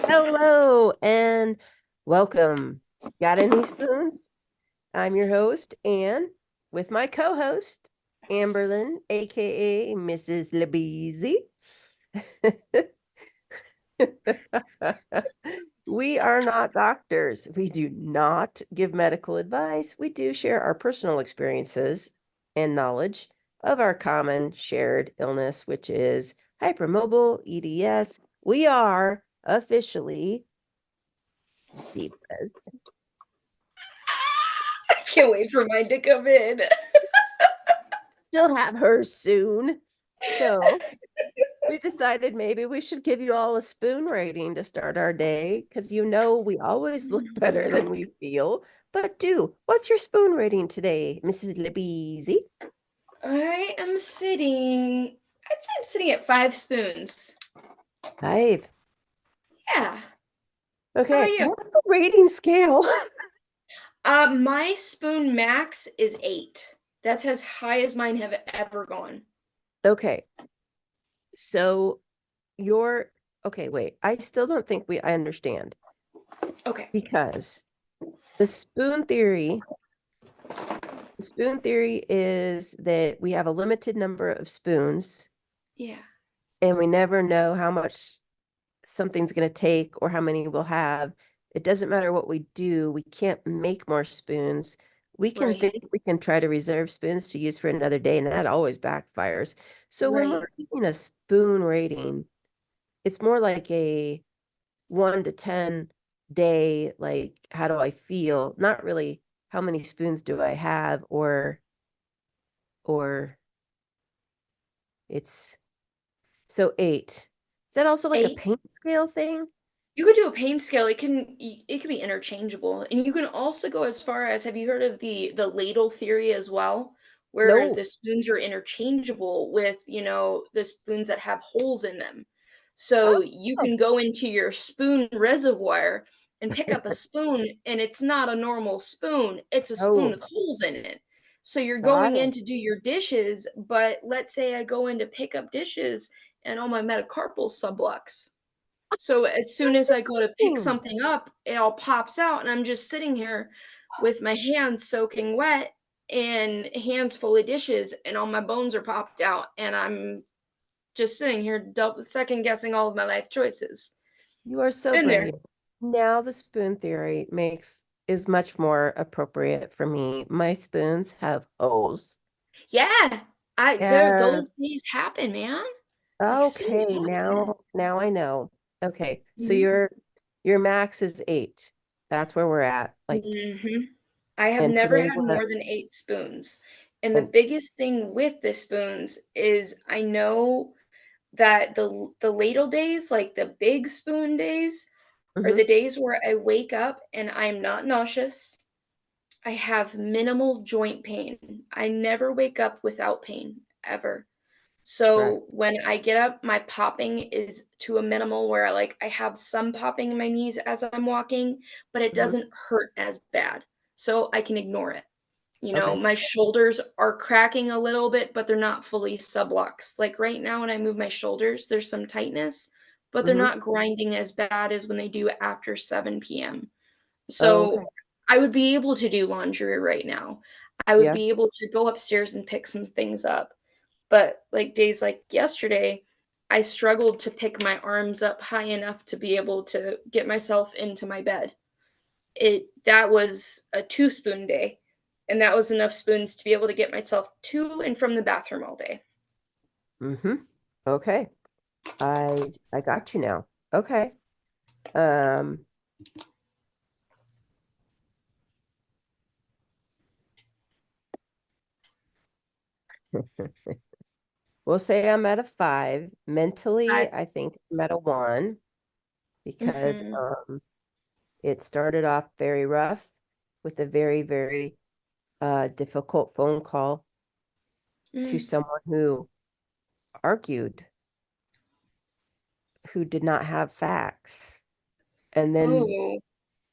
Hello and welcome. Got any spoons? I'm your host, Anne, with my co-host, Amberlyn, aka Mrs. Labeezy. We are not doctors. We do not give medical advice. We do share our personal experiences and knowledge of our common shared illness, which is hypermobile EDS. We are officially zebras. I can't wait for mine to come in. She'll have hers soon. So we decided maybe we should give you all a spoon rating to start our day because we always look better than we feel. But what's your spoon rating today, Mrs. Libbyzy? I'd say I'm sitting at 5 spoons. 5. Yeah. How about Okay, you? what's the rating scale? My spoon max is 8. That's as high as mine have ever gone. Okay, so you're okay, wait. I still don't think I understand Okay. because the spoon theory The spoon theory is that we have a limited number of spoons Yeah. and we never know how much something's going to take or how many we'll have. It doesn't matter what we do, we can't make more spoons. We can Right. think we can try to reserve spoons to use for another day, and that always backfires. So when Right. we're making a spoon rating, it's more like a 1 to 10 day, like, how do I feel? Not really how many spoons do I have, or it's so 8. Is that also like a 8. paint scale thing? You could do a pain scale. It can be interchangeable. And you can also go as far as, have you heard of the ladle theory as well? Where No. the spoons are interchangeable with, the spoons that have holes in them. So you Oh, can go into your spoon reservoir and pick up a spoon, and it's not a normal spoon, it's a spoon oh, with holes in it. So you're got going in it. to do your dishes, but let's say I go in to pick up dishes and all my metacarpal sublux. So as soon as I go to pick Hmm. something up, it all pops out, and I'm just sitting here with my hands soaking wet and hands full of dishes, and all my bones are popped out, and I'm just sitting here second guessing all of my life choices. You are so Been there. brave. Now the spoon theory is much more appropriate for me. My spoons have holes. Yeah. Yeah. Those days happen, man. Like Okay, seriously happen. now I know. Okay, so Mhm. your max is 8. That's where we're at. Like, Mhm. I have and never today had what? more than 8 spoons. And the And biggest thing with the spoons is I know that the ladle days, like the big spoon days, are mhm. the days where I wake up and I'm not nauseous. I have minimal joint pain. I never wake up without pain, ever. Right. So when I get up, my popping is to a minimal where I have some popping in my knees as I'm walking, but it Mhm. doesn't hurt as bad. So I can ignore it. Okay. My shoulders are cracking a little bit, but they're not fully subluxed. Like right now, when I move my shoulders, there's some tightness, but they're Mhm. not grinding as bad as when they do after 7 p.m. Okay. So I would be able to do laundry right now. I would Yeah. be able to go upstairs and pick some things up. But like days like yesterday, I struggled to pick my arms up high enough to be able to get myself into my bed. That was a 2 spoon day, and that was enough spoons to be able to get myself to and from the bathroom all day. Mhm. Okay. I got you now. Okay. Um, we'll say I'm at a 5. I Mentally, I think I'm at a 1 because Mhm. it started off very rough with a very, very difficult phone call to Mm. someone who argued, who did not have facts. And then Oh.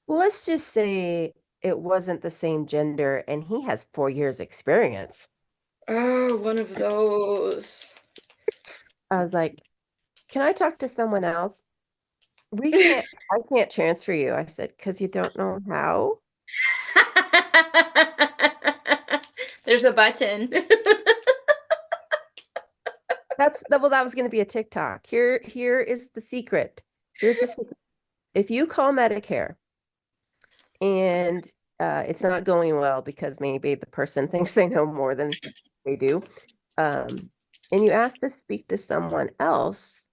let's just say it wasn't the same gender and he has 4 years experience. Oh, one of those. I was like, can I talk to someone else? I can't transfer you. I said, because you don't know how. There's a button. Well, that was going to be a TikTok. Here is the secret. Here's the secret. If you call Medicare and it's not going well because maybe the person thinks they know more than they do, and you ask to speak to someone else,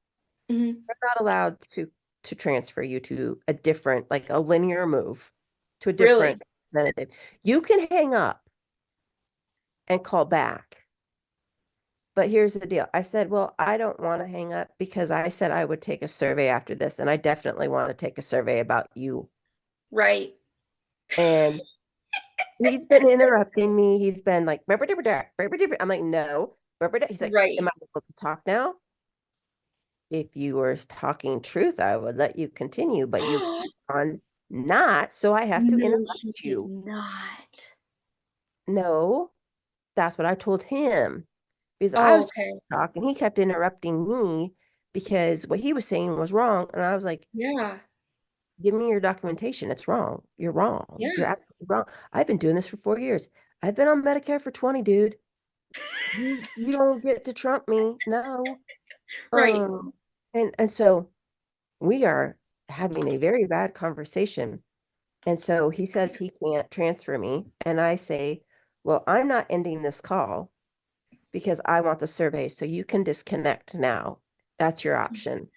Mhm. they're not allowed to transfer you to a different, like a linear move to a different Really? representative. You can hang up and call back. But here's the deal. I said, well, I don't want to hang up because I said I would take a survey after this, and I definitely want to take a survey about you. Right. And he's been interrupting me. He's been like, I'm like, no. He's like, am Right. I able to talk now? If you were talking truth, I would let you continue, but you keep on not, so I have to No, he interrupt did you. not. No, that's what I told him because I Oh, was okay. talking. He kept interrupting me because what he was saying was wrong. And I was like, Yeah. give me your documentation. It's wrong. You're wrong. You're Yeah. absolutely wrong. I've been doing this for 4 years. I've been on Medicare for 20, dude. You don't get to trump me. No. Right. Um, and so we are having a very bad conversation. And so he says he can't transfer me. And I say, well, I'm not ending this call because I want the survey. So you can disconnect now. That's your option.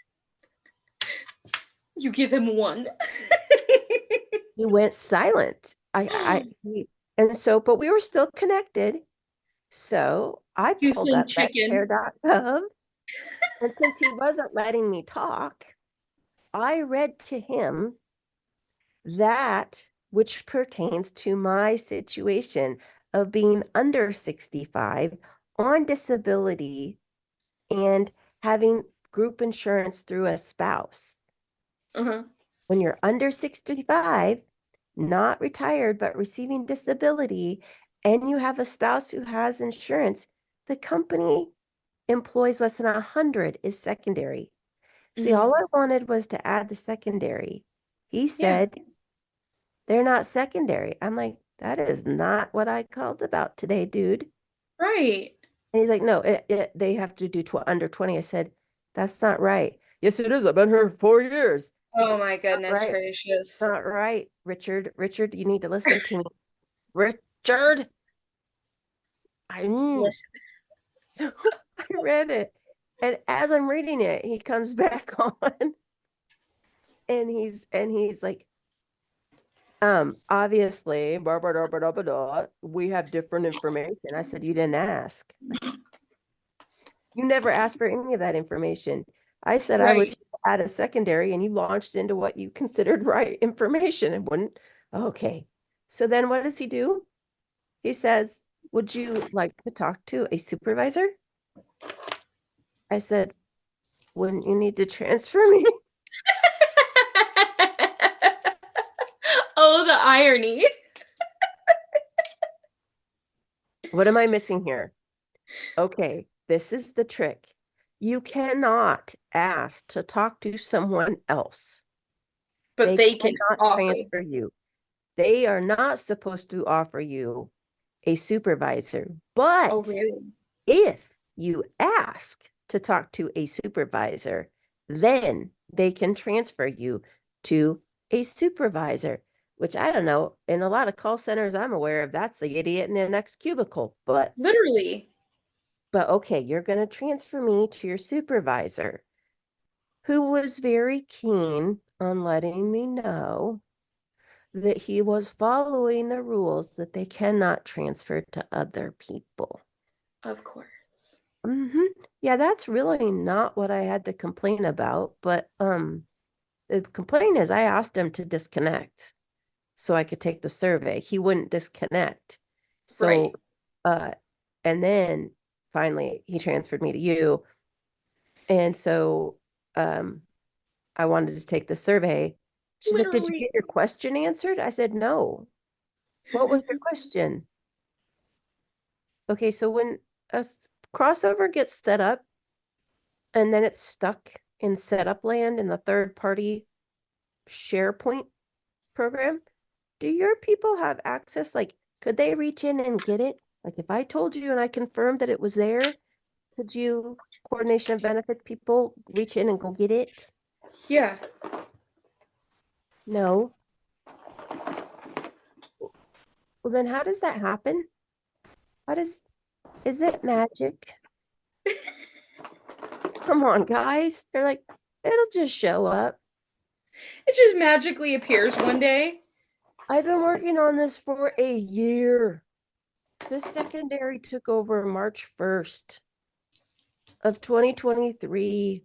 You give him one. He went silent. And so, but we were still connected. So I He was pulled playing up chicken. Medicare.gov. And since he wasn't letting me talk, I read to him that which pertains to my situation of being under 65 on disability and having group insurance through a spouse. Uh-huh. When you're under 65, not retired, but receiving disability, and you have a spouse who has insurance, the company employs less than 100 is secondary. See, Mhm. all I wanted was to add the secondary. He Yeah. said, they're not secondary. I'm like, that is not what I called about today, dude. Right. And he's like, no, they have to do under 20. I said, that's not right. Yes, it is. I've been here 4 years. Oh my Not goodness right. gracious. Not right, Richard. Richard, you need to listen to me. Richard. I Listen. so I read it. And as I'm reading it, he comes back on and he's like, obviously, blah, blah, blah, blah, blah, blah, we have different information. I said, you didn't ask. You never asked for any of that information. I said I was Right. at a secondary and you launched into what you considered right information and wouldn't. Okay. So then what does he do? He says, would you like to talk to a supervisor? I said, wouldn't you need to transfer me? Oh, the irony. What am I missing here? Okay, this is the trick. You cannot ask to talk to someone else. But They they can cannot offer. transfer you. They are not supposed to offer you a supervisor. Oh, But really? if you ask to talk to a supervisor, then they can transfer you to a supervisor, which I don't know. In a lot of call centers I'm aware of, that's the idiot in the next cubicle. Literally. But okay, you're going to transfer me to your supervisor, who was very keen on letting me know that he was following the rules that they cannot transfer to other people. Of course. Yeah, that's really not what I had to complain about, but the complaint is I asked him to disconnect so I could take the survey. He wouldn't disconnect. So Right. uh and then finally he transferred me to you. And so um I wanted to take the survey. She's like, "Did you Literally. get your question answered?" I said, "No." "What was your question?" Okay, so when a crossover gets set up and then it's stuck in setup land in the third party SharePoint program. Do your people have access? Like, could they reach in and get it? Like, if I told you and I confirmed that it was there, could you, coordination of benefits people, reach in and go get it? Yeah. No. Well, then how does that happen? Is it magic? Come on, guys. They're like, it'll just show up. It just magically appears one day. I've been working on this for a year. The secondary took over March 1st of 2023.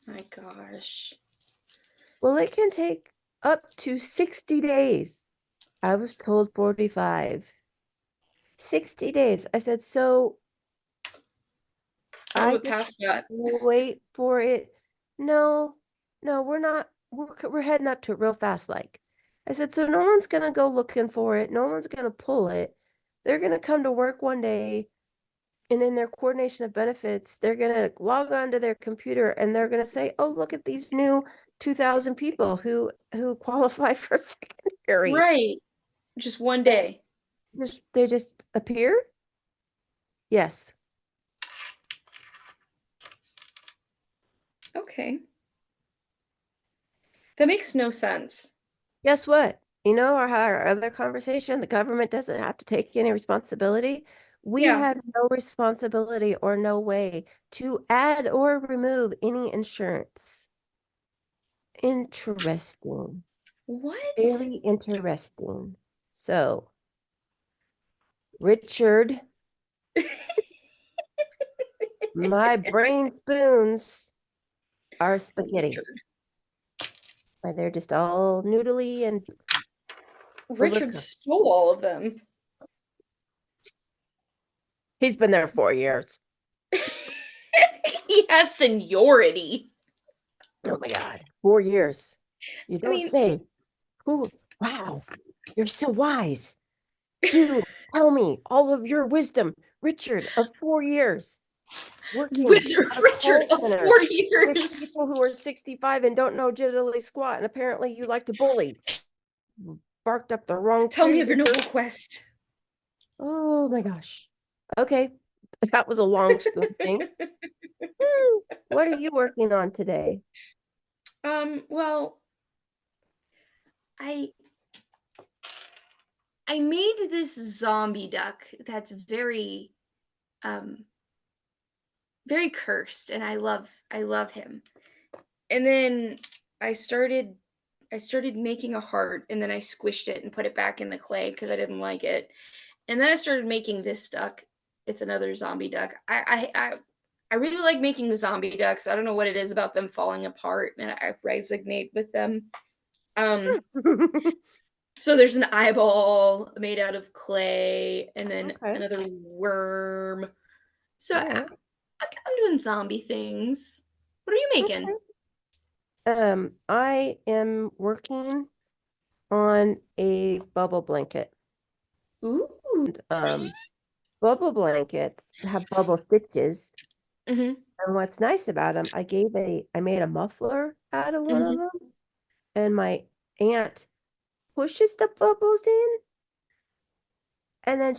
My gosh. Well, it can take up to 60 days. I was told 45. 60 days. I said, so Oh, I but just past that. wait for it. No, we're not. We're heading up to it real fast. Like I said, so no one's gonna go looking for it. No one's gonna pull it. They're gonna come to work one day, and in their coordination of benefits, they're gonna log onto their computer and they're gonna say, "Oh, look at these new 2,000 people who qualify for secondary." Right. Just one day. They just appear. Yes. Okay. That makes no sense. Guess what? You know, our other conversation, the government doesn't have to take any responsibility. We Yeah. have no responsibility or no way to add or remove any insurance. Interesting. What? Very interesting. So, Richard, my brain spoons are spaghetti. Richard. They're just all noodly and Richard overcooked. stole all of them. He's been there 4 years. He has seniority. Oh my God, 4 years. You I don't mean, say. Who? Wow, you're so wise. Do tell me all of your wisdom, Richard, of 4 years working Richard, at a Richard call of center 4 years. with people who are 65 and don't know diddly squat, and apparently you like to bully. Barked up the wrong Tell me tree, of your Richard. noble quest. Oh my gosh. Okay, that was a long spoon thing. What are you working on today? Well, I I made this zombie duck that's um very cursed, and I love him. And then I started I started making a heart, and then I squished it and put it back in the clay because I didn't like it. And then I started making this duck. It's another zombie duck. I really like making the zombie ducks. I don't know what it is about them falling apart, and I resonate with them. Um, so there's an eyeball made out of clay, and then Okay. another worm. So All right. I'm doing zombie things. What are you making? Okay. I am working on a bubble blanket. Ooh. And bubble blankets have bubble stitches. Mhm. And what's nice about them, I made a muffler out of one of Mhm. them, and my aunt pushes the bubbles in, and then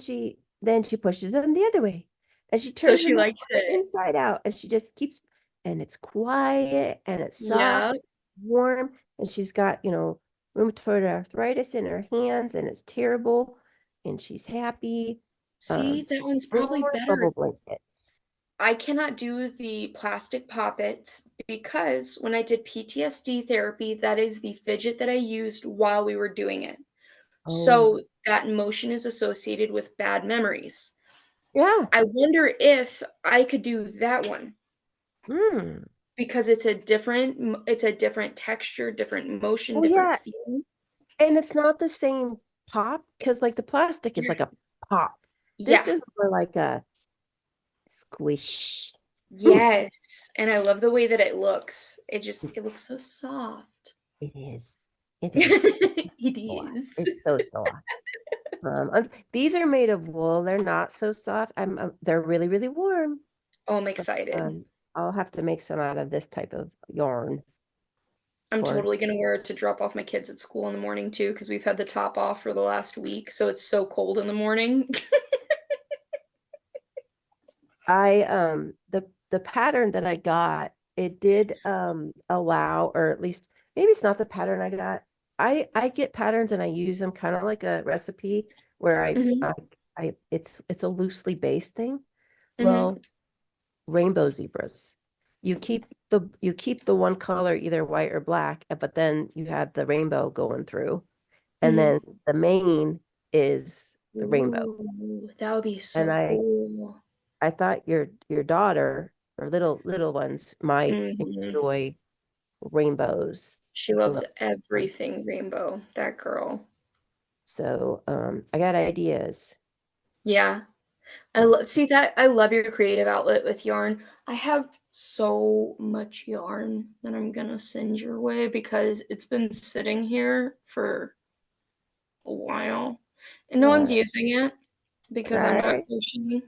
she pushes them the other way, and she So turns she them likes it. inside out, and she just keeps, and it's quiet and it's soft, Yeah. warm, and she's got, rheumatoid arthritis in her hands, and it's terrible, and she's happy. See, that one's Bring probably more better. bubble blankets. I cannot do the plastic poppets because when I did PTSD therapy, that is the fidget that I used while we were doing it. Oh, So that motion is associated with bad memories. yeah. I wonder if I could do that one Hmm. because it's a different texture, different motion, Well, different yeah, feeling. and it's not the same pop because like the plastic is Yeah. like a pop. This Yeah. is more like a squish. Yes. And I love the way that it looks. It looks so soft. It is. It is. It Soft. is. It's so soft. These are made of wool. They're not so soft. They're really, really warm. Oh, I'm But excited. I'll have to make some out of this type of yarn. I'm for. totally gonna wear it to drop off my kids at school in the morning too, because we've had the top off for the last week, so it's so cold in the morning. The pattern that I got, it did allow, or at least maybe it's not the pattern I got. I get patterns and I use them kind of like a recipe where Mhm, it's a loosely based thing. mhm, Well, rainbow zebras. You keep the one color either white or black, but then you have the rainbow going through, and mhm. then the main is the rainbow. Ooh, that would be And so cool. I thought your daughter or little ones might Mhm. enjoy rainbows She a loves little more. everything rainbow, that girl. So I got ideas. Yeah. Uh, See that I love your creative outlet with yarn. I have so much yarn that I'm gonna send your way because it's been sitting here for a while and no one's uh, using it because I'm not okay, crocheting.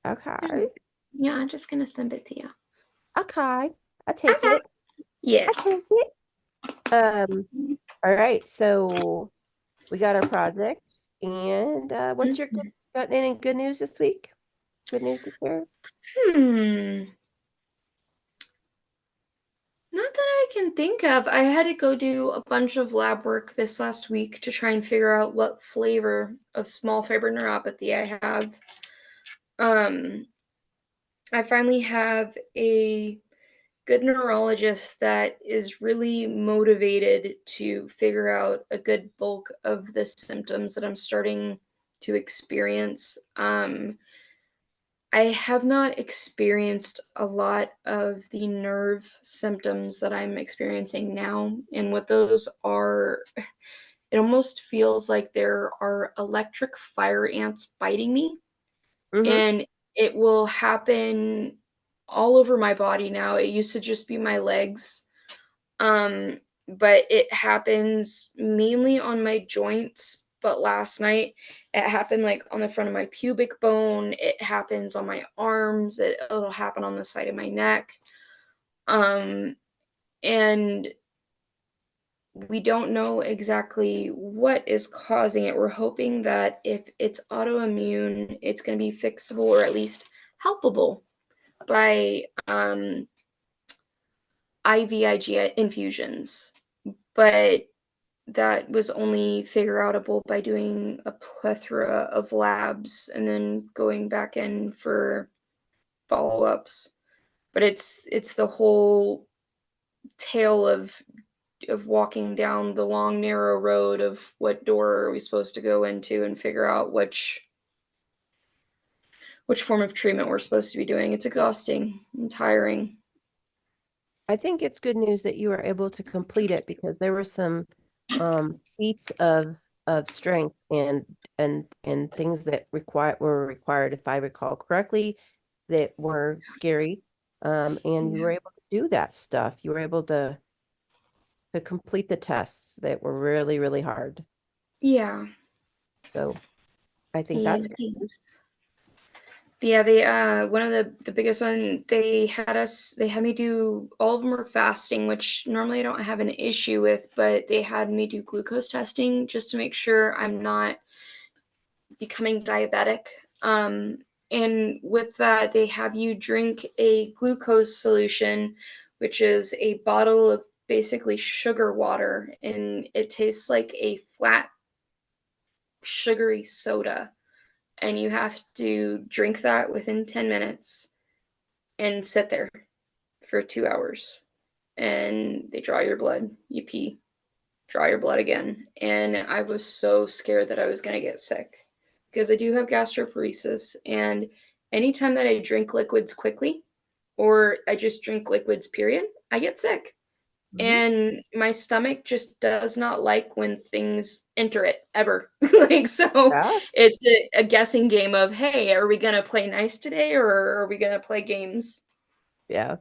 okay, Yeah, I'm just gonna send it to you. okay. I take Okay. it. I Yes. take it. All right. So we got our projects, and what's your Mhm. got any good news this week? Good news to share? Hmm. Not that I can think of. I had to go do a bunch of lab work this last week to try and figure out what flavor of small fiber neuropathy I have. Um, I finally have a good neurologist that is really motivated to figure out a good bulk of the symptoms that I'm starting to experience. I have not experienced a lot of the nerve symptoms that I'm experiencing now. And what those are, it almost feels like there are electric fire ants biting me. Mm-hmm. And it will happen all over my body now. It used to just be my legs. Um, but it happens mainly on my joints. But last night it happened like on the front of my pubic bone. It happens on my arms. It'll happen on the side of my neck. Um, and we don't know exactly what is causing it. We're hoping that if it's autoimmune, it's going to be fixable or at least helpable by IVIG infusions. But that was only figure outable by doing a plethora of labs and then going back in for follow-ups. But it's the whole tale of walking down the long narrow road of what door are we supposed to go into and figure out which form of treatment we're supposed to be doing. It's exhausting and tiring. I think it's good news that you were able to complete it because there were some feats of strength and things that were required, if I recall correctly, that were scary. And you Yeah. were able to do that stuff. You were able to complete the tests that were really, really hard. Yeah. So I think Yeah. that's good news. Yeah, they one of the biggest one they had me do all of them were fasting, which normally I don't have an issue with, but they had me do glucose testing just to make sure I'm not becoming diabetic. And with that, they have you drink a glucose solution, which is a bottle of basically sugar water, and it tastes like a flat sugary soda. And you have to drink that within 10 minutes and sit there for 2 hours. And they draw your blood, you pee, draw your blood again. And I was so scared that I was going to get sick because I do have gastroparesis. And anytime that I drink liquids quickly or I just drink liquids, period, I get sick. Mhm. And my stomach just does not like when things enter it ever. Like, so Yeah, it's a guessing game of, hey, are we going to play nice today or are we going to play games? yeah.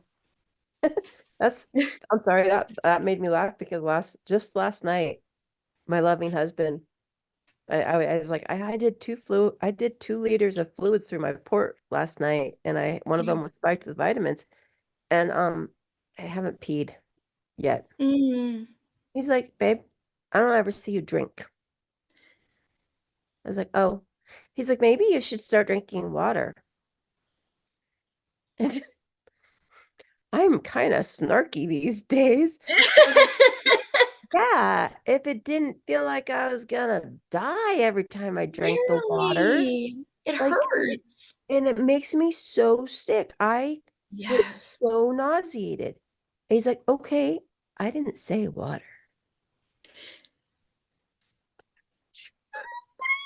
That's I'm sorry that made me laugh because last night, my loving husband, I was like, I did 2 liters of fluids through my port last night, and I one of them was spiked with vitamins, and I haven't peed. yet. Mm. He's like, babe, I don't ever see you drink. I was like, oh. He's like, maybe you should start drinking water. And I'm kind of snarky these days. Yeah, if it didn't feel like I was gonna die every time I drank the water, Really? It like, hurts. and it makes me so sick. I get Yes. so nauseated. And he's like, okay, I didn't say water.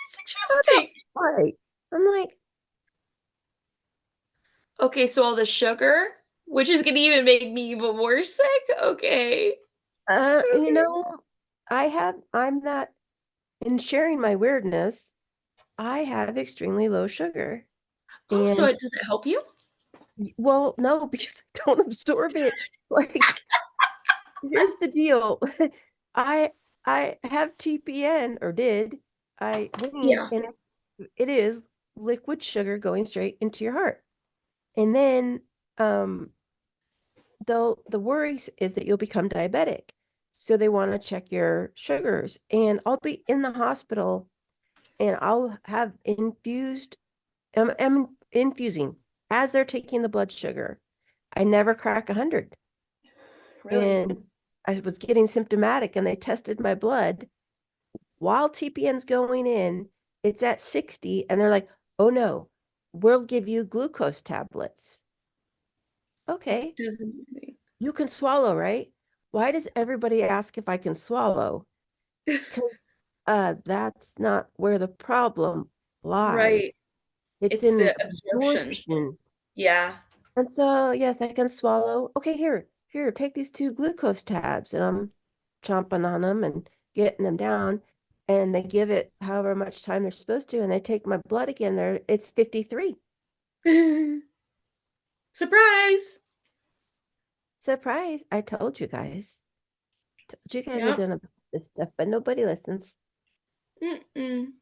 Suggesting. Right. I'm like, Okay, so all the sugar, which is gonna even make me even more sick. Okay. you Okay. know, I'm not, in sharing my weirdness, I have extremely low sugar. Oh, so And does it help you? well, no, because I don't absorb it. Like, here's the deal. I I have TPN or did. I weaned Yeah. and it is liquid sugar going straight into your heart. And then the worries is that you'll become diabetic. So they want to check your sugars. And I'll be in the hospital and I'll have I'm infusing as they're taking the blood sugar. I never crack 100. Really? And I was getting symptomatic and they tested my blood while TPN's going in. It's at 60 and they're like, oh no, we'll give you glucose tablets. It Okay, doesn't make you can swallow, right? Why does everybody ask if I can swallow? 'Cause that's not where the problem lies. Right. It's It's in the absorption. absorption. Yeah. And so, yes, I can swallow. Okay, here, take these 2 glucose tabs. And I'm chomping on them and getting them down. And they give it however much time they're supposed to. And they take my blood again. It's 53. Surprise. Surprise. I told you guys. Told you guys I Yep. done this stuff, but nobody listens. Mm-mm.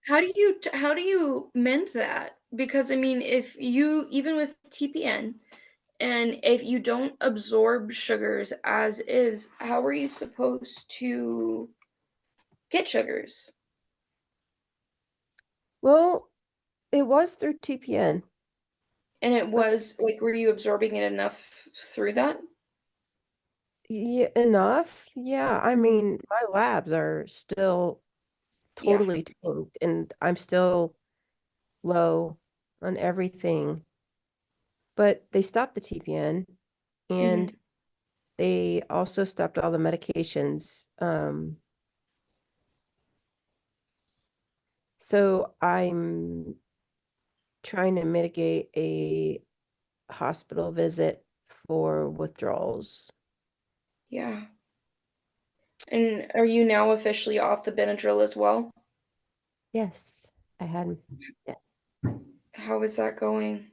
How do you mend that? Because I mean, if you even with TPN and if you don't absorb sugars as is, how are you supposed to get sugars? Well, it was through TPN. And it was like, were you absorbing it enough through that? Yeah, enough. Yeah, I Mm. mean, my labs are still Yeah. totally tanked, and I'm still low on everything. But they stopped the TPN and Hmm. they also stopped all the medications. So I'm trying to mitigate a hospital visit for withdrawals. Yeah. And are you now officially off the Benadryl as well? Yes, I had, yes. How is that going?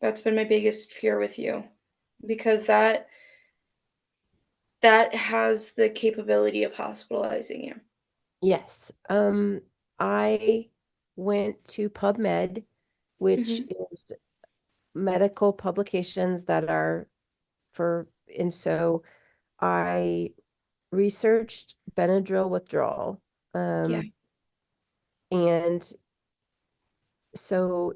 That's been my biggest fear with you because that has the capability of hospitalizing you. Yes. I went to PubMed, which Mhm. is medical publications that are and so I researched Benadryl withdrawal. Yeah. Um, and so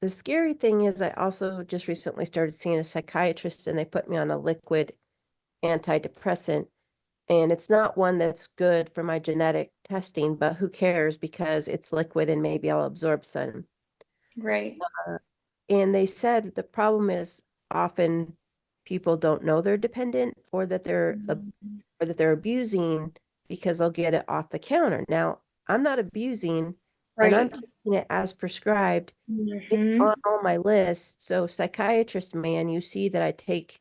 the scary thing is I also just recently started seeing a psychiatrist and they put me on a liquid antidepressant. And it's not one that's good for my genetic testing, but who cares because it's liquid and maybe I'll absorb some. Right. Uh, and they said the problem is often people don't know they're dependent Mhm. or that they're abusing because they'll get it off the counter. Now, I'm not abusing and I'm Right. taking it as prescribed. It's on Mhm. all my list. So psychiatrist man, you see that I take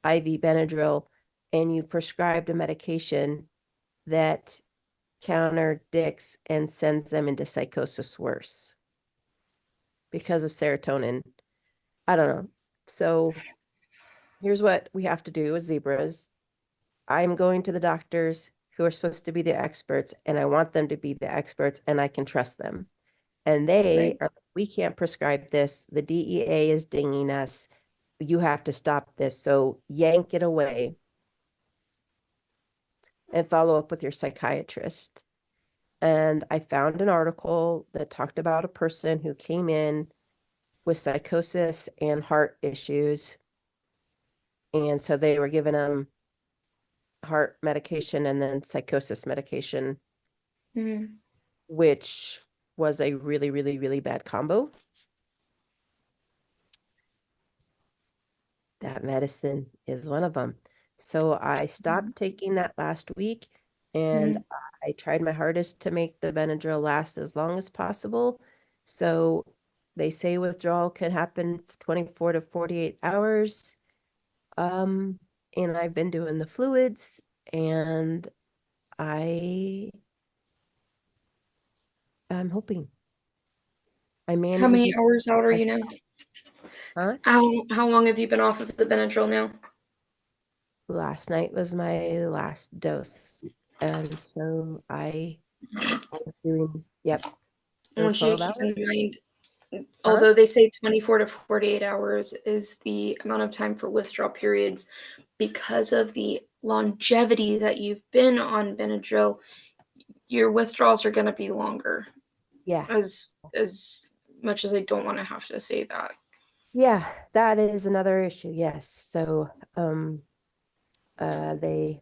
IV Benadryl and you prescribed a medication that counterdicts and sends them into psychosis worse because of serotonin. I don't know. So here's what we have to do as zebras. I'm going to the doctors who are supposed to be the experts, and I want them to be the experts, and I can trust them. And they Right. are, we can't prescribe this. The DEA is dinging us. You have to stop this. So yank it away and follow up with your psychiatrist. And I found an article that talked about a person who came in with psychosis and heart issues. And so they were giving him heart medication and then psychosis medication, Mm. which was a really, really, really bad combo. That medicine is one of them. So I stopped taking that last week and Mm. I tried my hardest to make the Benadryl last as long as possible. So they say withdrawal can happen 24 to 48 hours. Um, and I've been doing the fluids and I am hoping I may How need many to hours out are you now? huh? How long have you been off of the Benadryl now? Last night was my last dose. And so I was doing, yep, I for want you to 12 keep in hours. mind, Huh? although they say 24 to 48 hours is the amount of time for withdrawal periods, because of the longevity that you've been on Benadryl, your withdrawals are going to be longer. Yeah. As much as I don't want to have to say that. Yeah, that is another issue. Yes. So, they,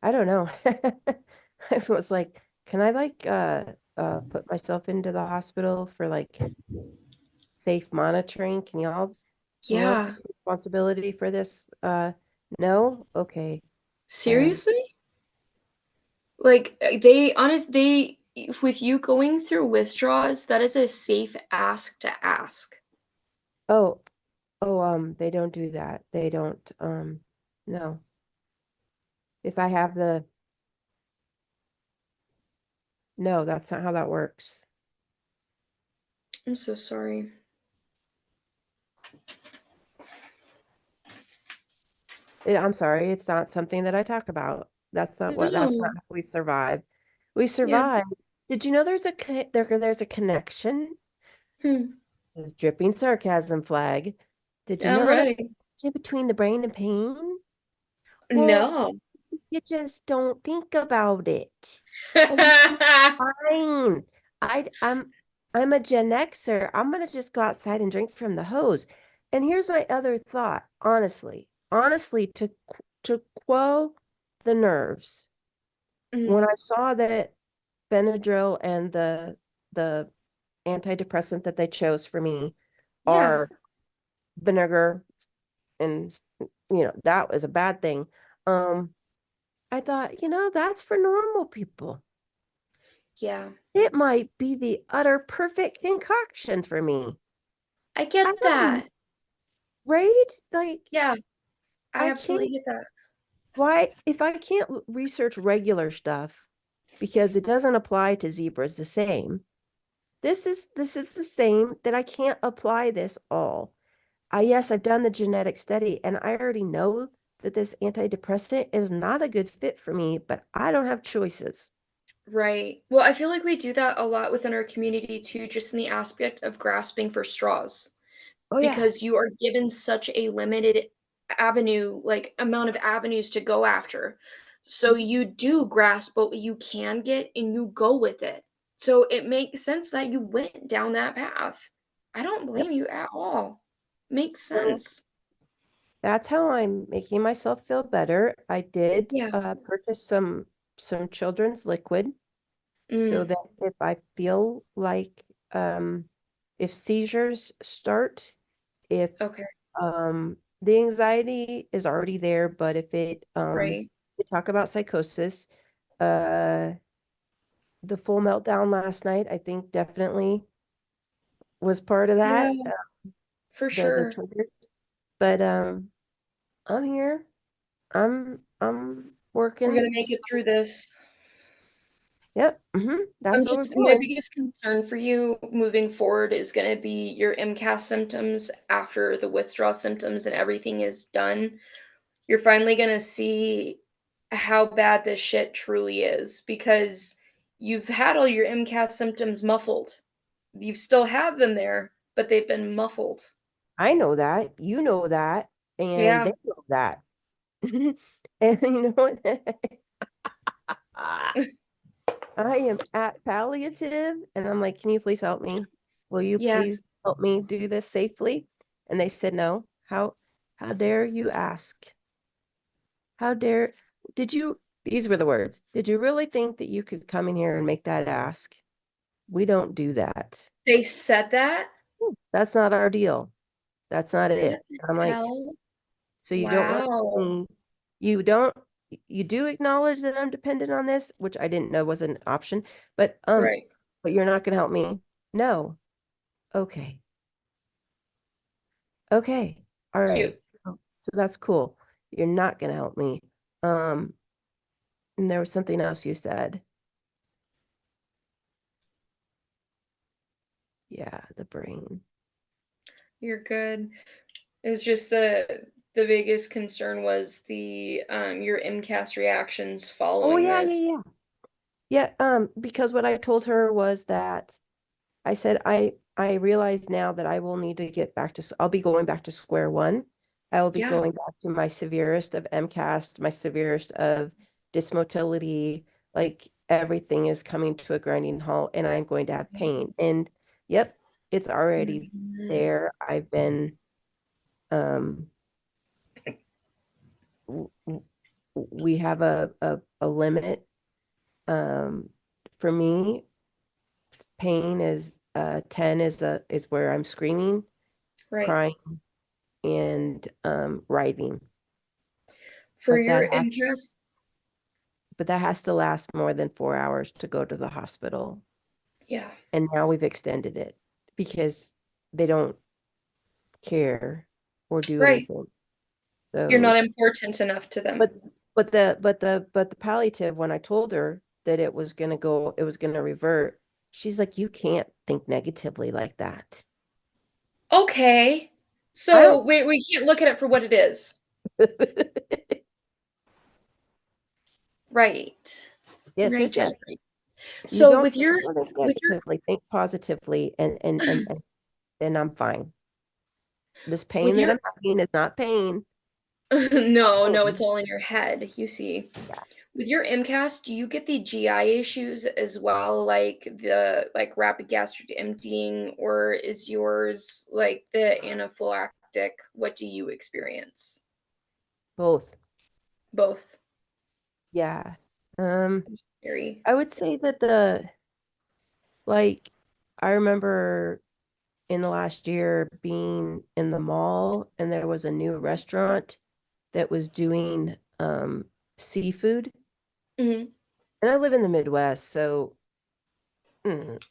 I don't know. I was like, can I like, put myself into the hospital for like safe monitoring? Can y'all Yeah. take responsibility for this? No? Okay. Um, Seriously? Like they with you going through withdrawals, that is a safe ask to ask. oh, they don't do that. They don't, no. If I have the, no, that's not how that works. I'm so sorry. Yeah, I'm sorry, it's not something that I talk about. That's not No. how we survive. We Yeah. survive. Did you know there's a connection? Hmm. This is dripping sarcasm flag. Did you I'm know there's a ready. connection between the brain and pain? Well, No. you just don't think about it. And fine. I'm a Gen Xer. I'm gonna just go outside and drink from the hose. And here's my other thought, honestly, to quell the nerves. When Mm, I saw that Benadryl and the antidepressant that they chose for me yeah. are vinegar and that was a bad thing. Um, I thought, that's for normal people. Yeah. It might be the utter perfect concoction for me. I I get don't, that. right? Like, Yeah. I I absolutely can't, get that. why, if I can't research regular stuff because it doesn't apply to zebras the same, this is the same that I can't apply this all. Yes, I've done the genetic study and I already know that this antidepressant is not a good fit for me, but I don't have choices. Right. Well, I feel like we do that a lot within our community too, just in the aspect of grasping for straws. Oh yeah. Because you are given such a limited avenue, like amount of avenues to go after. So you do grasp what you can get and you go with it. So it makes sense that you went down that path. I don't Yep. blame you at all. Makes So sense. that's how I'm making myself feel better. I did Yeah. purchase some children's liquid so Mm, that if I feel like if seizures start, if okay. the anxiety is already there, but if Right. we talk about psychosis, uh the full meltdown last night, I think definitely was part of Yeah, that, for the sure. triggers. But I'm here. I'm We're working. gonna make it through this. Yep. I'm That's what we're just my doing. biggest concern for you moving forward is gonna be your MCAS symptoms after the withdrawal symptoms and everything is done. You're finally gonna see how bad this shit truly is because you've had all your MCAS symptoms muffled. You still have them there, but they've been muffled. I know that, you know that, and Yeah. they know that. And you know what? I am at palliative and I'm like, can you please help me? Will you Yeah. please help me do this safely? And they said, no. How dare you ask? How dare, these were the words. Did you really think that you could come in here and make that ask? We don't do that. They said that? That's not our deal. That's not What it. the I'm like, hell? so you don't want Wow. me, you don't, you do acknowledge that I'm dependent on this, which I didn't know was an option, Right. but you're not gonna help me. No. Okay. Okay. All right. Cute. So that's cool. You're not gonna help me. Um, and there was something else you said. Yeah, the brain. You're good. It was just the biggest concern was the your MCAS reactions Oh following yeah, this. yeah, yeah. Yeah, because what I told her was that I said I realize now that I will need to get back to I'll be going back to square one. I will be Yeah. going back to my severest of MCAS, my severest of dysmotility, like everything is coming to a grinding halt and I'm going to have pain. And yep, it's already Mhm. there. I've been um w- w- we have a limit. For me, pain is 10 is where I'm screaming, Right. crying, and writhing. For But your MCAS, that has to last more than 4 hours to go to the hospital. yeah. And now we've extended it because they don't care or do Right. anything. You're not So, important enough to them. but the palliative, when I told her that it was gonna revert, she's like, you can't think negatively like that. Okay. I So don't. we can't look at it for what it is. Right. Yes, Right, yes, right, yes. right. You So don't think with your negatively, think positively, and I'm fine. This pain with that your I'm having is not pain. no, no, it's Pain. all in your head, you see. Yeah, With your MCAS, do you get the GI issues as well, like the like rapid gastric emptying, or is yours like the anaphylactic? What do you experience? both. Both. Yeah. Um, It's scary. I would say that like, I remember in the last year being in the mall and there was a new restaurant that was doing seafood. Mhm. And I live in the Midwest, so mm,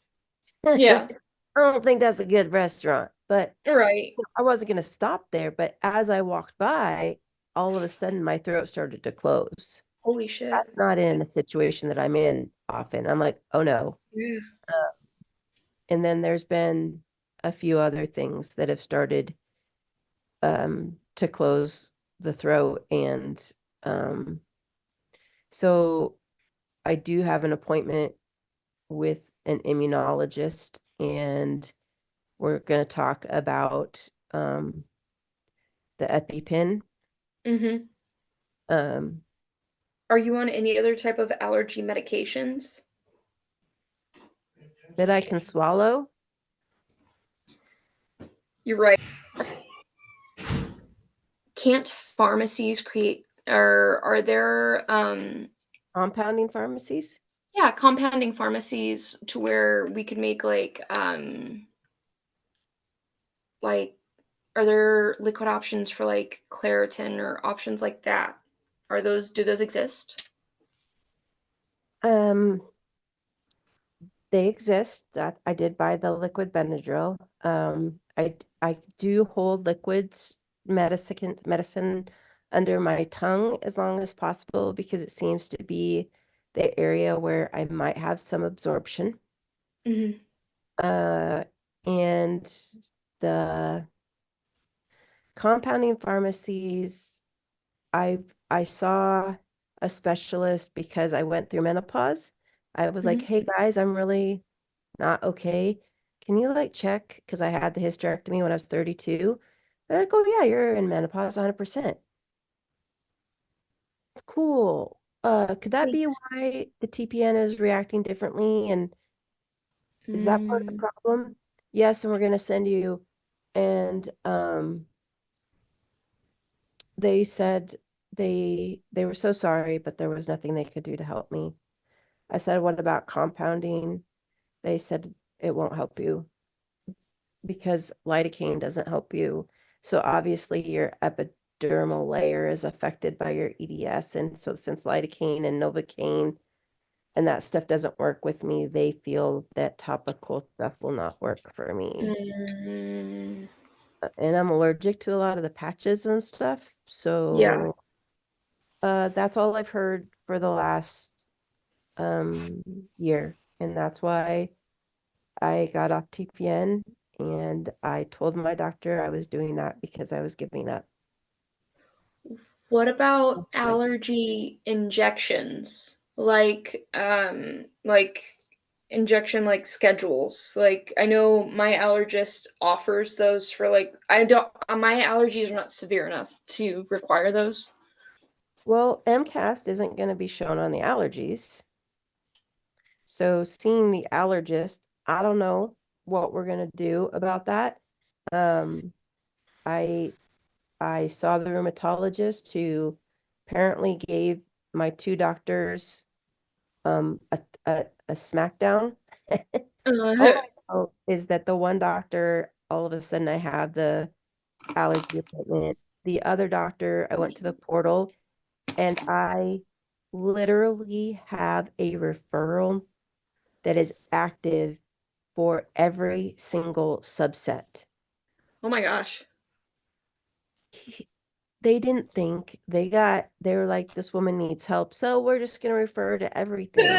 I Yeah. don't think that's a good restaurant, but Right. I wasn't going to stop there. But as I walked by, all of a sudden my throat started to close. Holy shit. That's not in a situation that I'm in often. I'm like, oh no. Yeah. And then there's been a few other things that have started to close the throat. And um, so I do have an appointment with an immunologist, and we're going to talk about the EpiPen. Mhm. Um, Are you on any other type of allergy medications? that I can swallow. You're right. Can't pharmacies create or are there Compounding pharmacies. yeah, compounding pharmacies to where we could make like are there liquid options for like Claritin or options like that? Are those do those exist? Um, they exist. That I did buy the liquid Benadryl. I do hold liquids medicine under my tongue as long as possible because it seems to be the area where I might have some absorption. Mhm. Uh, and the compounding pharmacies, I saw a specialist because I went through menopause, I was like, Mhm. hey guys, I'm really not okay. Can you like check? Because I had the hysterectomy when I was 32. They're like, oh yeah, you're in menopause 100%. Cool. Could that be Thanks. why the TPN is reacting differently? And is that part of the Mm. problem? Yes, and we're gonna send you. And they said they were so sorry, but there was nothing they could do to help me. I said, what about compounding? They said it won't help you because lidocaine doesn't help you. So obviously your epidermal layer is affected by your EDS. And so since lidocaine and novocaine and that stuff doesn't work with me, they feel that topical stuff will not work for me. Mm. And I'm allergic to a lot of the patches and stuff. Yeah. So that's all I've heard for the last um year. And that's why I got off TPN and I told my doctor I was doing that because I was giving up. What about No choice. allergy injections? Like injection like schedules. Like I know my allergist offers those for like I don't my allergies are not severe enough to require those. Well, MCAS isn't going to be shown on the allergies. So seeing the allergist, I don't know what we're going to do about that. Um, I I saw the rheumatologist who apparently gave my two doctors a smackdown. All I know is that the one doctor, all of a sudden I have the allergy appointment. The other doctor, I went to the portal and I literally have a referral that is active for every single subset. Oh my gosh. They didn't think they were like, this woman needs help. So we're just going to refer to everything.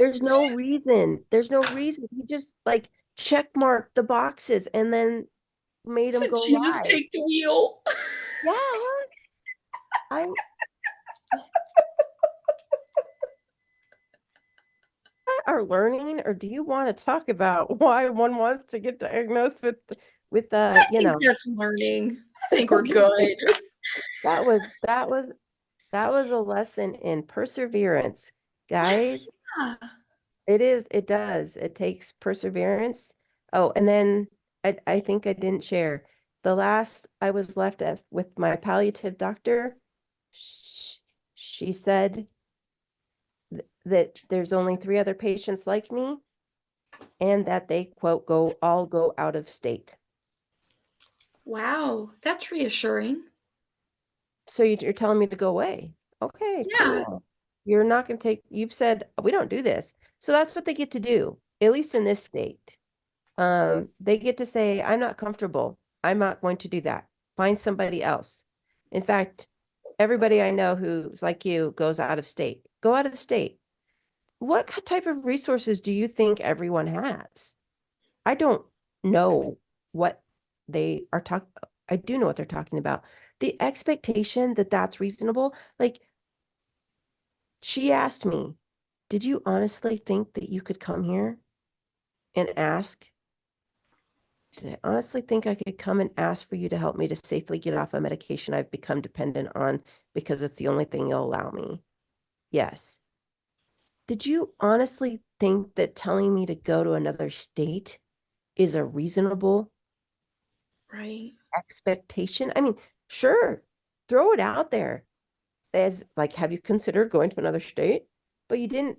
There's no reason. He just like check mark the boxes and then made them Said go Jesus live. take the wheel. Yeah, I are learning, or do you want to talk about why one wants to get diagnosed with I you think know, that's learning. I think we're okay. good. That was a lesson in perseverance. Yes. Guys, Yeah. it does. It takes perseverance. Oh, and then I think I didn't share. The last I was left at with my palliative doctor, sh she said that there's only 3 other patients like me and that they quote go out of state. Wow, that's reassuring. So you're telling me to go away. Okay, Yeah. cool. You're not going to take, you've said we don't do this. So that's what they get to do, at least in this state. They get to say, I'm not comfortable. I'm not going to do that. Find somebody else. In fact, everybody I know who's like you goes out of state. Go out of state. What type of resources do you think everyone has? I don't know what they are talking. I do know what they're talking about. The expectation that that's reasonable. Like she asked me, did you honestly think that you could come here and ask? Did I honestly think I could come and ask for you to help me to safely get off a medication I've become dependent on because it's the only thing you'll allow me? Yes. Did you honestly think that telling me to go to another state is a reasonable Right. expectation? I mean, sure, throw it out there as like, have you considered going to another state? But you didn't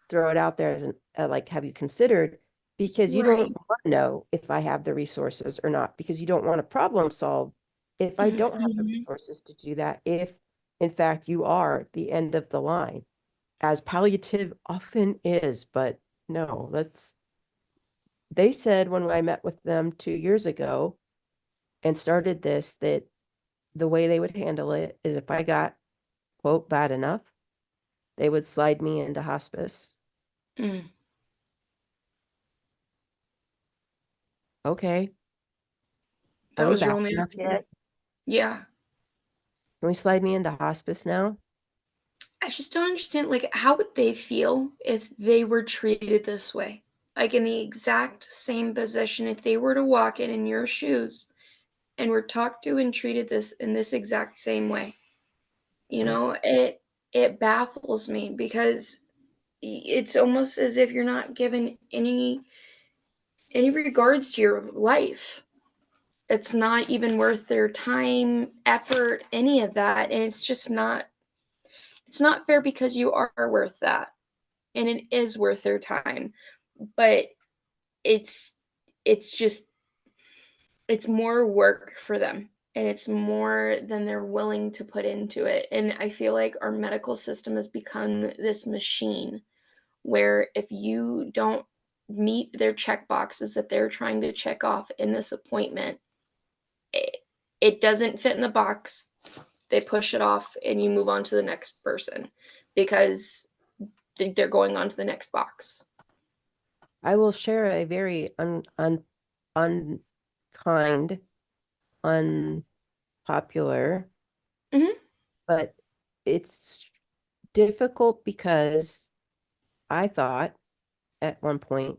throw it out there as an like, have you considered? Because you don't Right. want to know if I have the resources or not, because you don't want to problem solve if I don't have the Mhm. resources to do that, if in fact you are the end of the line, as palliative often is. But no, they said when I met with them 2 years ago and started this, that the way they would handle it is if I got, quote, bad enough, they would slide me into hospice. Mm. Okay, are That we was bad enough romantic. yet? Yeah. Can we slide me into hospice now? I just don't understand, like, how would they feel if they were treated this way? Like, in the exact same position, if they were to walk in your shoes and were talked to and treated this in this exact same way. You Mm. know, it baffles me because it's almost as if you're not given any regards to your life. It's not even worth their time, effort, any of that, and it's not fair because you are worth that, and it is worth their time, but it's it's just it's more work for them, and it's more than they're willing to put into it, and I feel like our medical system has become this machine where if you don't meet their check boxes that they're trying to check off in this appointment, it, it doesn't fit in the box. They push it off and you move on to the next person because they're going on to the next box. I will share a very unkind, unpopular, Hmm. but it's difficult because I thought at one point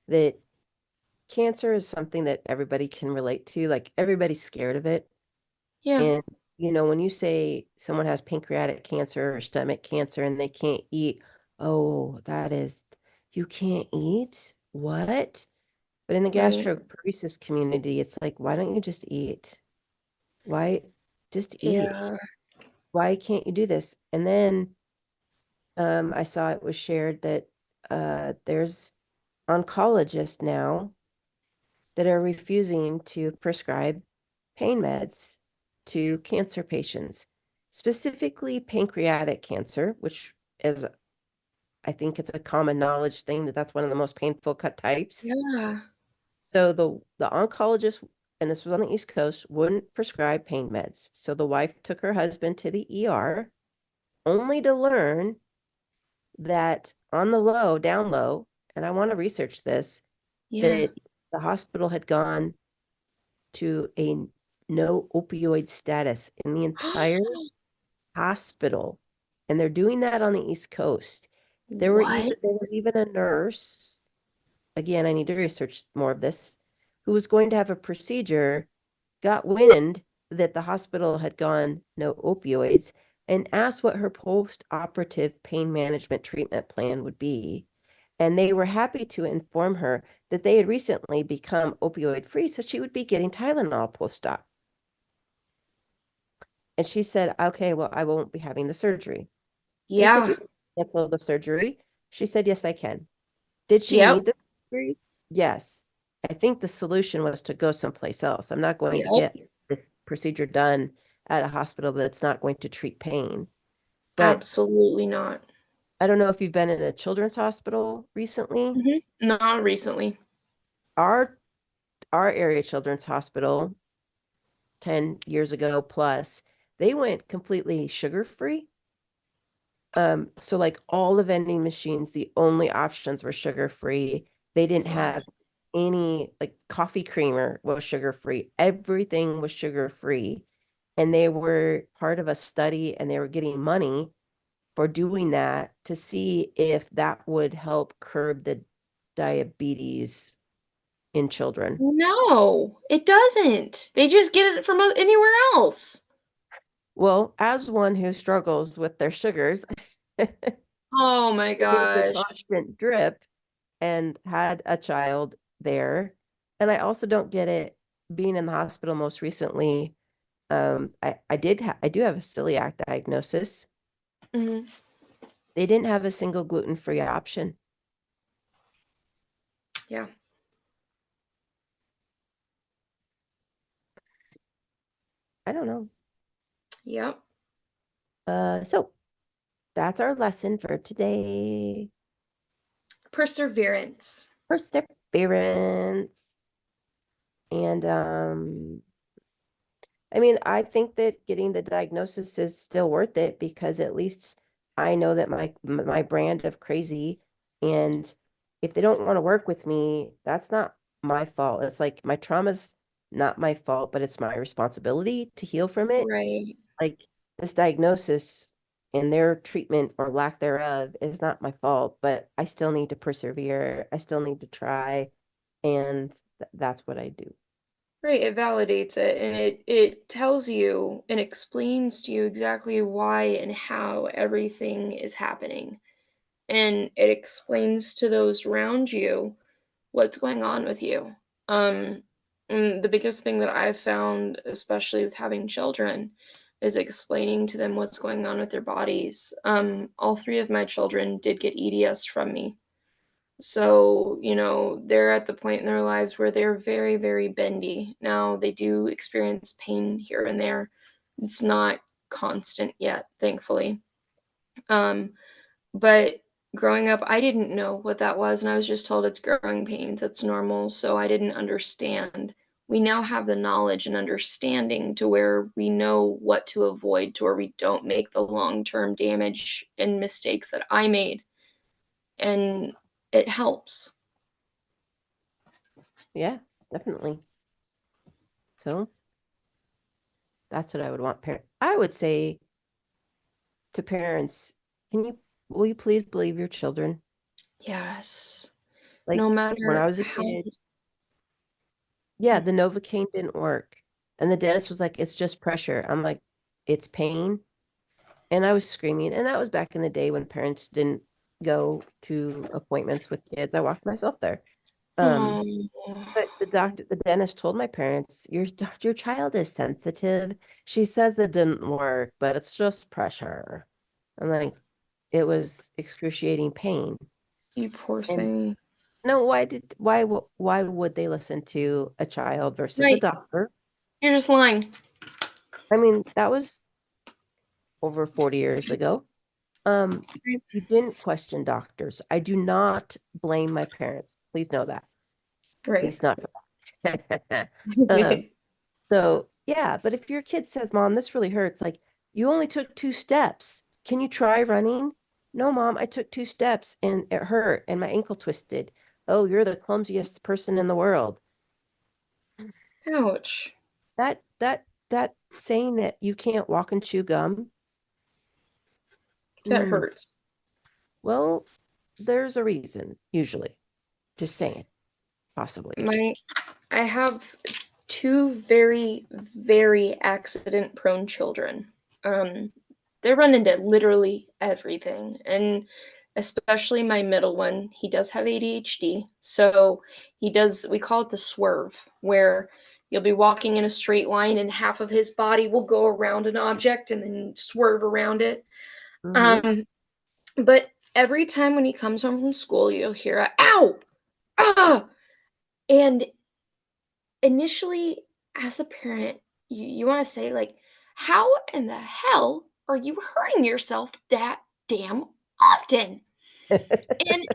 that cancer is something that everybody can relate to. Like everybody's scared of it. Yeah. And, when you say someone has pancreatic cancer or stomach cancer and they can't eat, oh, you can't eat? What? But in the Right. gastroparesis community, it's like, why don't you just eat? Why just eat? Yeah. Why can't you do this? And then I saw it was shared that there's oncologists now that are refusing to prescribe pain meds to cancer patients, specifically pancreatic cancer, which is, I think it's a common knowledge thing that that's one of the most painful cut types. Yeah. So the oncologist, and this was on the East Coast, wouldn't prescribe pain meds. So the wife took her husband to the ER, only to learn that on the low, down low, and I want to research this, Yeah. that the hospital had gone to a no opioid status in the entire hospital. And they're doing that on the East Coast. What? There was even a nurse, again, I need to research more of this, who was going to have a procedure, got wind that the hospital had gone no opioids, and asked what her post-operative pain management treatment plan would be. And they were happy to inform her that they had recently become opioid free, so she would be getting Tylenol post-op. And she said, okay, well, I won't be having the surgery. They said, you Yeah. can cancel the surgery. She said, yes, I can. Did she need Yep. the surgery? Yes. I think the solution was to go someplace else. I'm not going to Yep. get this procedure done at a hospital that's not going to treat pain. But Absolutely not. I don't know if you've been in a children's hospital recently. Not recently. Our our area children's hospital 10 years ago plus, they went completely sugar free. So like all the vending machines, the only options were sugar free. They didn't Wow. have any like coffee creamer was sugar free. Everything was sugar free. And they were part of a study and they were getting money for doing that to see if that would help curb the diabetes in children. No, it doesn't. They just get it from anywhere else. Well, as one who struggles with their sugars, Oh my needs a gosh. constant drip and had a child there. And I also don't get it being in the hospital most recently. I do have a celiac diagnosis. Mhm. They didn't have a single gluten-free option. Yeah. I don't know. Yep. So that's our lesson for today. Perseverance. Perseverance. And I mean, I think that getting the diagnosis is still worth it because at least I know that my brand of crazy, and if they don't want to work with me, that's not my fault. It's like my trauma's not my fault, but it's my responsibility to heal from it. Right. Like this diagnosis and their treatment or lack thereof is not my fault, but I still need to persevere. I still need to try, and that's what I do. Right, it validates it and it tells you and explains to you exactly why and how everything is happening. And it explains to those around you what's going on with you. Um, and the biggest thing that I've found, especially with having children, is explaining to them what's going on with their bodies. All three of my children did get EDS from me. So, they're at the point in their lives where they're very, very bendy. Now, they do experience pain here and there. It's not constant yet, thankfully. Um, but growing up, I didn't know what that was, and I was just told it's growing pains, it's normal, so I didn't understand. We now have the knowledge and understanding to where we know what to avoid to where we don't make the long-term damage and mistakes that I made, and it helps. Yeah, definitely. So that's what I would want parent. I would say to parents, will you please believe your children? Yes. Like No when I matter was a how. kid, yeah, Mm. the Novocaine didn't work. And the dentist was like, it's just pressure. I'm like, it's pain. And I was screaming. And that was back in the day when parents didn't go to appointments with kids. I walked myself there. Um, Oh, but the dentist told my parents, your child is sensitive. She says it didn't work, but it's just pressure. I'm like, it was excruciating pain. you poor And thing. no, why would they listen to a child versus a Right. doctor? You're just lying. I mean, that was over 40 years ago. Right. You didn't question doctors. I do not blame my parents. Please know that. At Right. least not for that. So yeah, but if your kid says, Mom, this really hurts, like you only took 2 steps. Can you try running? No, Mom, I took 2 steps and it hurt and my ankle twisted. Oh, you're the clumsiest person in the world. Ouch. That saying that you can't walk and chew gum. That Mm, hurts. well, there's a reason, usually. Just saying, possibly. My I have two very, very accident-prone children. Um, they run into literally everything, and especially my middle one, he does have ADHD, so we call it the swerve, where you'll be walking in a straight line and half of his body will go around an object and then swerve around it. Hmm. Um, but every time when he comes home from school, you'll hear a "ow! Ah!" And initially, as a parent, you want to say, like, how in the hell are you hurting yourself that damn often? And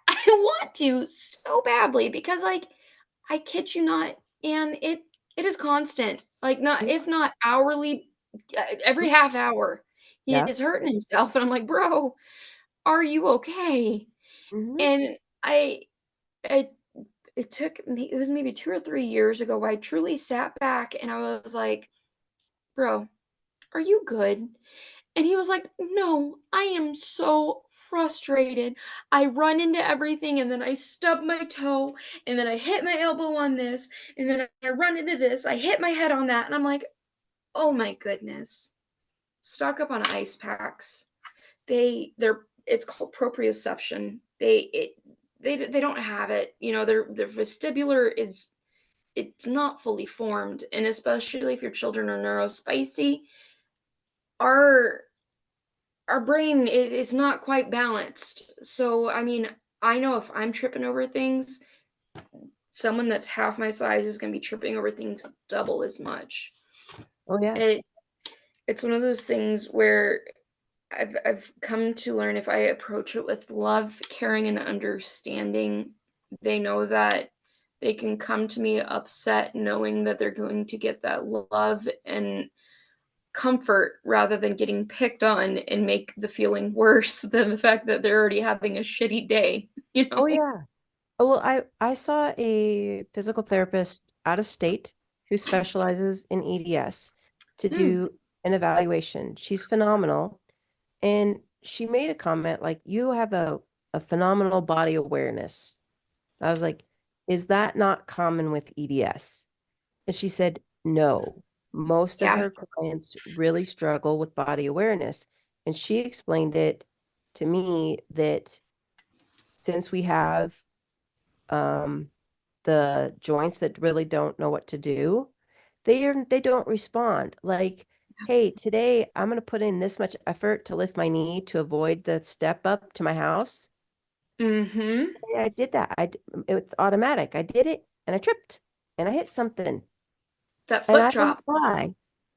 I want to so badly because, like, I kid you not, and it is constant, like, not Yeah. if not hourly, every half hour, he Yeah. is hurting himself, and I'm like, "Bro, are you okay?" Hmm. And I it took me it was maybe 2 or 3 years ago where I truly sat back and I was like, "Bro, are you good?" And he was like, "No, I am so frustrated. I run into everything and then I stub my toe and then I hit my elbow on this and then I run into this. I hit my head on that." And I'm like, "Oh my goodness." Stock up on ice packs. They're it's called proprioception. They don't have it. Their vestibular is it's not fully formed, and especially if your children are neurospicy, our our brain is not quite balanced. So, I mean, I know if I'm tripping over things, someone that's half my size is going to be tripping over things double as much. Oh yeah. It it's one of those things where I've come to learn if I approach it with love, caring, and understanding, they know that they can come to me upset knowing that they're going to get that love and comfort rather than getting picked on and make the feeling worse than the fact that they're already having a shitty day, you Oh know? yeah. Oh, well, I saw a physical therapist out of state who specializes in EDS to Mm, do an evaluation. She's phenomenal. And she made a comment like, you have a phenomenal body awareness. I was like, is that not common with EDS? And she said, no, most of Yeah. her clients really struggle with body awareness. And she explained it to me that since we have um, the joints that really don't know what to do, they don't respond. Like, hey, today I'm going to put in this much effort to lift my knee to avoid the step up to my house. Mm-hmm. Yeah, I did that. It's automatic. I did it and I tripped and I hit something That and foot I don't know drop. why.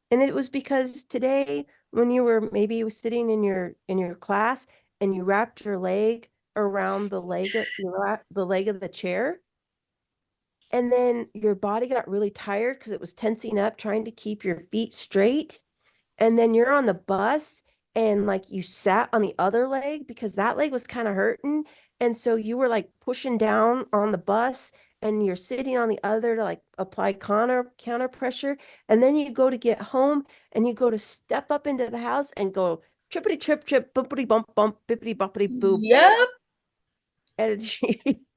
And it was because today when you were maybe sitting in your class and you wrapped your leg around the leg of the chair, and then your body got really tired because it was tensing up trying to keep your feet straight, and then you're on the bus and like you sat on the other leg because that leg was kind of hurting, and so you were like pushing down on the bus and you're sitting on the other to like apply counter pressure, and then you go to get home and you go to step up into the house and go trippity trip trip bumpity bump bump bippity bumpity boo bam, Yep. and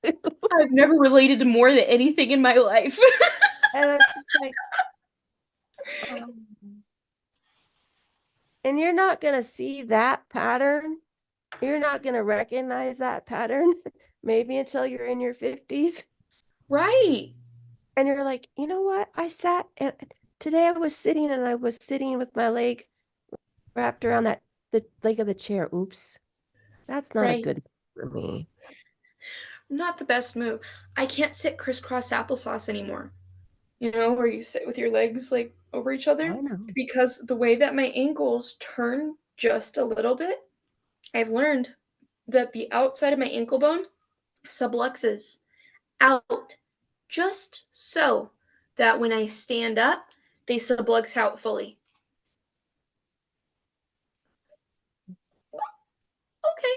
I've never related to more than anything in my life. and I was just like, um, and you're not going to see that pattern. You're not going to recognize that pattern maybe until you're in your 50s. Right. And you're like, you know what? I sat and today I was sitting and I was sitting with my leg wrapped around the leg of the chair. Oops. That's not a Right. good for me. Not the best move. I can't sit crisscross applesauce anymore. You know, where you sit with your legs like over each other. I know. Because the way that my ankles turn just a little bit, I've learned that the outside of my ankle bone subluxes out just so that when I stand up, they sublux out fully. Okay,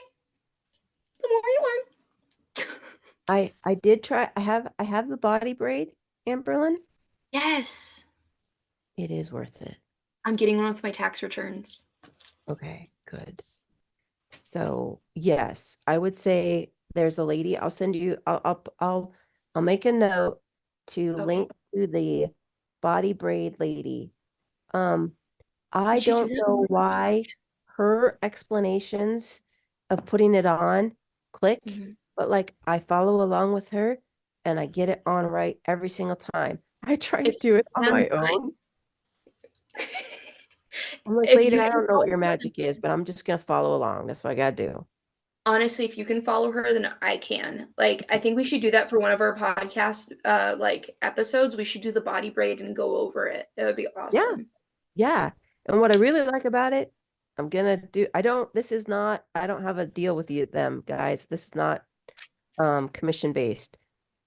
the more you learn. I did try. I have the body braid, Amberlyn. Yes. It is worth it. I'm getting one with my tax returns. Okay, good. So yes, I would say there's a lady. I'll send you. I'll make a note to Okay. link to the body braid lady. Um, We I should do don't that know more. why her explanations of putting it on click, Mhm. but like I follow along with her and I get it on right every single time. I try to If do it you on can, my own. I'm like, if lady, you I can don't know what follow your her, magic is, but I'm just gonna follow along. That's what I gotta do. honestly, if you can follow her, then I can. Like, I think we should do that for one of our podcast like episodes. We should do the body braid and go over it. That would be Yeah. awesome. Yeah. And what I really like about it, I'm gonna do, this is not, I don't have a deal with them guys. This is not commission based.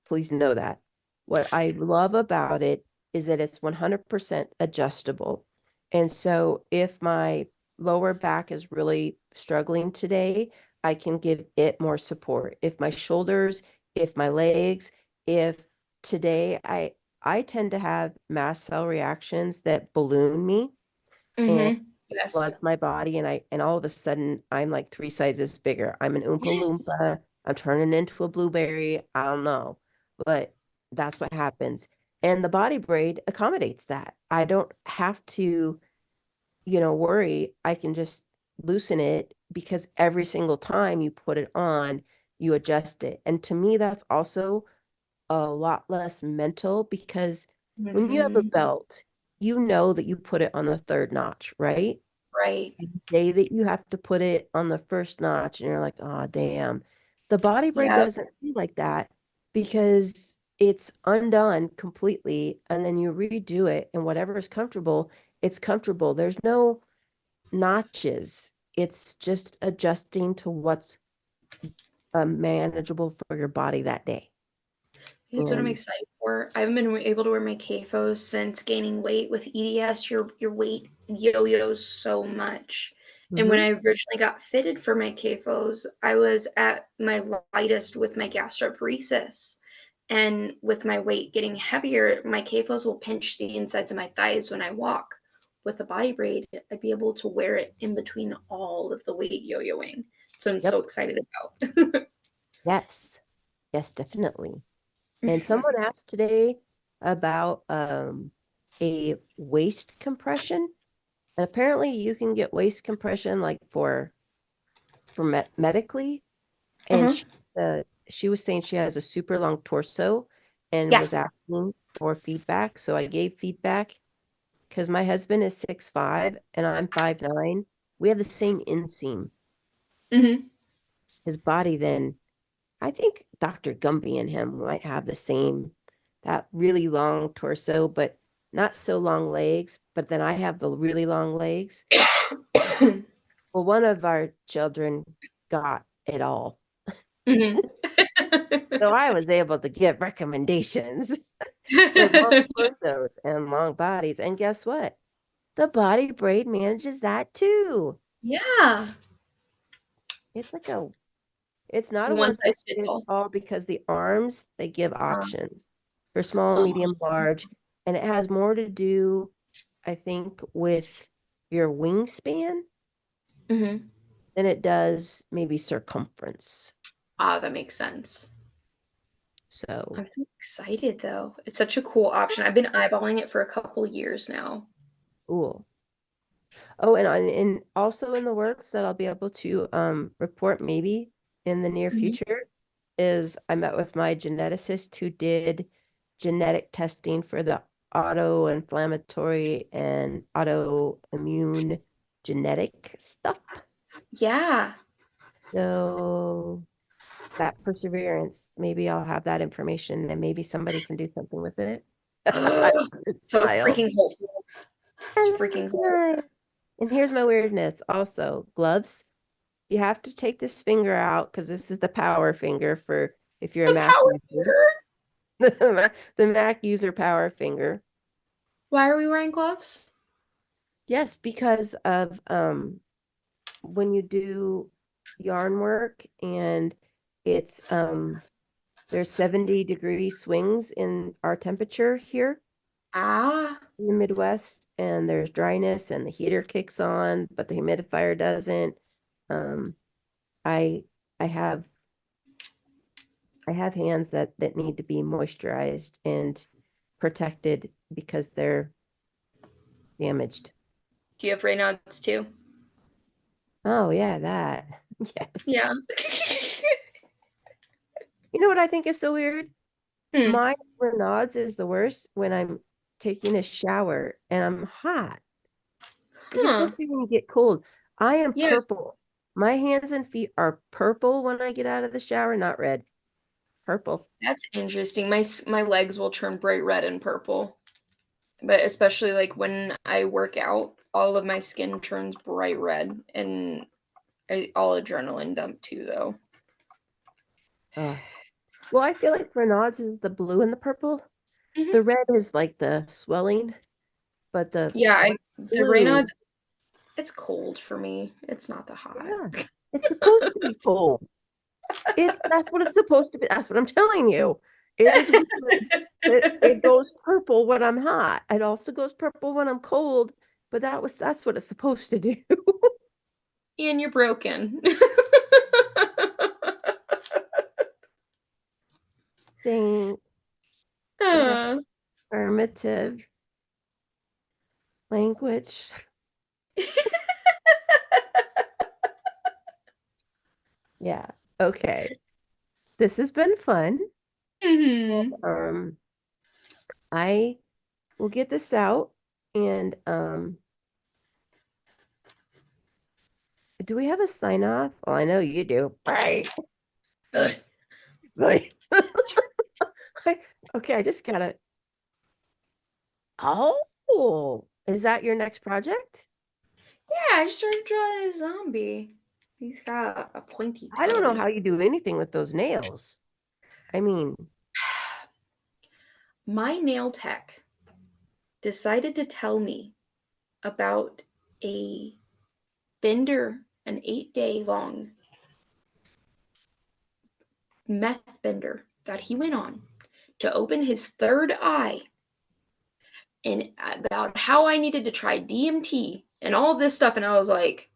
Please know that. What I love about it is that it's 100% adjustable. And so if my lower back is really struggling today, I can give it more support. If my shoulders, if my legs, if today I tend to have mast cell reactions that balloon me and Mm-hmm. Yes. floods my body, and all of a sudden I'm like 3 sizes bigger. I'm an Oompa Yes. Loompa. I'm turning into a blueberry. I don't know, but that's what happens. And the body braid accommodates that. I don't have to, worry. I can just loosen it because every single time you put it on, you adjust it. And to me, that's also a lot less mental because when you have a Mm-hmm. belt, you know that you put it on the third notch, right? Right. The day that you have to put it on the first notch and you're like, oh, damn. The body braid Yep. doesn't feel like that because it's undone completely and then you redo it and whatever is comfortable, it's comfortable. There's no notches. It's just adjusting to what's manageable for your body that day. That's what I'm And excited for. I haven't been able to wear my CAFOs since gaining weight with EDS. Your weight yo-yos so much. And when mhm. I originally got fitted for my CAFOs, I was at my lightest with my gastroparesis. And with my weight getting heavier, my CAFOs will pinch the insides of my thighs when I walk. with a body braid, I'd be able to wear it in between all of the weight yo-yoing. So I'm so Yep. excited about. Yes. Yes, definitely. And someone asked today about a waist compression. And apparently you can get waist compression like for medically. And Uh-huh. she was saying she has a super long torso and Yeah. was asking for feedback. So I gave feedback because my husband is 6'5" and I'm 5'9". We have the same inseam. Mm-hmm. His body then, I think Dr. Gumby and him might have the same, that really long torso, but not so long legs. But then I have the really long legs. Well, one of our children got it all. Mm-hmm. So I was able to give recommendations for long torsos and long bodies. And guess what? The body braid manages that too. Yeah. It's like it's not a One one size size fits fits all. all because the arms, they give Um, options for small, uh, medium, large. And it has more to do, I think, with your wingspan mm-hmm. than it does maybe circumference. That makes sense. So, I'm so excited though. It's such a cool option. I've been eyeballing it for a couple years now. cool. Oh, and also in the works that I'll be able to report maybe in the near Mhm. future is I met with my geneticist who did genetic testing for the auto-inflammatory and autoimmune genetic stuff. Yeah. So that perseverance, maybe I'll have that information and maybe somebody can do something with it. I So smile. freaking hopeful. It's freaking hopeful. And here's my weirdness also, gloves. You have to take this finger out because this is the power finger for if you're a The Mac power user. finger. The Mac user power finger. Why are we wearing gloves? Yes, because of when you do yarn work and it's there's 70-degree swings in our temperature here Ah. in the Midwest, and there's dryness and the heater kicks on, but the humidifier doesn't. Um, I I have I have hands that need to be moisturized and protected because they're damaged. Do you have Raynaud's too? Oh yeah, that. Yeah. Yes. You know what I think is so weird? Hmm. My Renaud's is the worst when I'm taking a shower and I'm hot. Like it's Huh. supposed to be when you get cold. I am Yeah. purple. My hands and feet are purple when I get out of the shower, not red. Purple. That's interesting. My legs will turn bright red and purple. But especially like when I work out, all of my skin turns bright red and all adrenaline dump too though. Uh, well, I feel like Renaud's is the blue and the purple. Hmm. The red is like the swelling, but the Yeah, the blue, Raynaud's, it's cold for me. It's not that hot. yeah, it's supposed to be cold. That's what it's supposed to be. That's what I'm telling you. It is weird. It goes purple when I'm hot. It also goes purple when I'm cold, but that's what it's supposed to do. Ian, you're broken. Think in uh, affirmative language. Yeah. Okay. This has been fun. mhm. Um, I will get this out and do we have a sign off? Oh, I know you do. Bye. Bye. Okay, I just gotta. Oh, is that your next project? Yeah, I started drawing a zombie. He's got a pointy I don't know tongue. how you do anything with those nails. I mean, My nail tech decided to tell me about a bender, an 8-day long meth bender that he went on to open his third eye and about how I needed to try DMT and all this stuff. And I was like,